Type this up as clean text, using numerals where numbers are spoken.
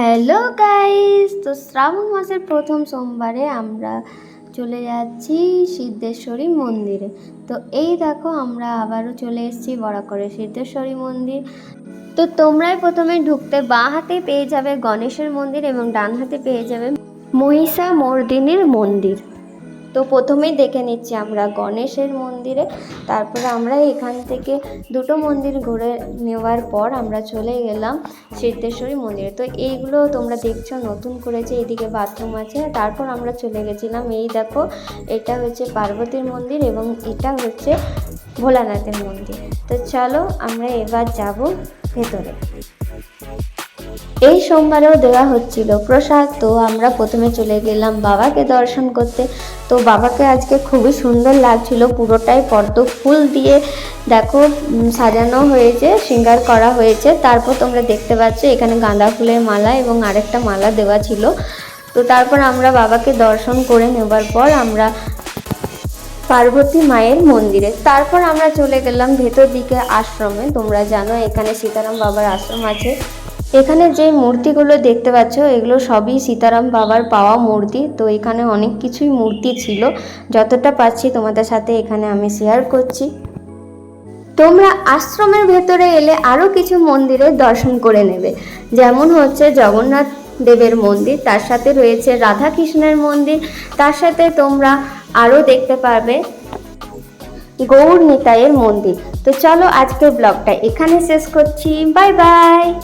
Hello guys, তো শ্রাবণ মাসের প্রথম সোমবারে আমরা চলে যাচ্ছি সিদ্ধেশ্বরী মন্দিরে। তো এই দেখো আমরা আবারও চলে এসেছি বরাকরে সিদ্ধেশ্বরী মন্দির। তো তোমরাই প্রথমে ঢুকতে বাঁ হাতে পেয়ে যাবে গণেশের মন্দির এবং ডান হাতে পেয়ে যাবে মহিষামর্দিনীর মন্দির। তো প্রথমেই দেখে নিচ্ছি আমরা গণেশের মন্দিরে, তারপরে আমরা এখান থেকে দুটো মন্দির ঘুরে নেওয়ার পর আমরা চলে গেলাম সিদ্ধেশ্বরী মন্দিরে। তো এইগুলো তোমরা দেখছো নতুন করেছে, এদিকে বাথরুম আছে। তারপর আমরা চলে গেছিলাম, এই দেখো এটা হচ্ছে পার্বতীর মন্দির এবং এটা হচ্ছে ভোলানাথের মন্দির। তো চলো আমরা এবার যাব ভেতরে। এই সোমবারেও দেওয়া হচ্ছিল প্রসাদ, তো আমরা প্রথমে চলে গেলাম বাবাকে দর্শন করতে। তো বাবাকে আজকে খুবই সুন্দর লাগছিল, পুরোটাই পদ্ম ফুল দিয়ে দেখো সাজানো হয়েছে, শৃঙ্গার করা হয়েছে। তারপর তোমরা দেখতে পাচ্ছ এখানে গাঁদা ফুলের মালা এবং আরেকটা মালা দেওয়া ছিল। তো তারপর আমরা বাবাকে দর্শন করে নেবার পর আমরা পার্বতী মায়ের মন্দিরে, তারপর আমরা চলে গেলাম ভেতর দিকে আশ্রমে। তোমরা জানো এখানে সীতারাম বাবার আশ্রম আছে। এখানে যে মূর্তিগুলো দেখতে পাচ্ছ এগুলো সবই সীতারাম বাবার পাওয়া মূর্তি। তো এখানে অনেক কিছুই মূর্তি ছিল, যতটা পাচ্ছি তোমাদের সাথে এখানে আমি শেয়ার করছি। তোমরা আশ্রমের ভেতরে এলে আরও কিছু মন্দিরের দর্শন করে নেবে, যেমন হচ্ছে জগন্নাথ দেবের মন্দির, তার সাথে রয়েছে রাধা কৃষ্ণের মন্দির, তার সাথে তোমরা আরও দেখতে পারবে গৌর নিতাইয়ের মন্দির। তো চলো আজকের ব্লগটা এখানে শেষ করছি, বাই বাই।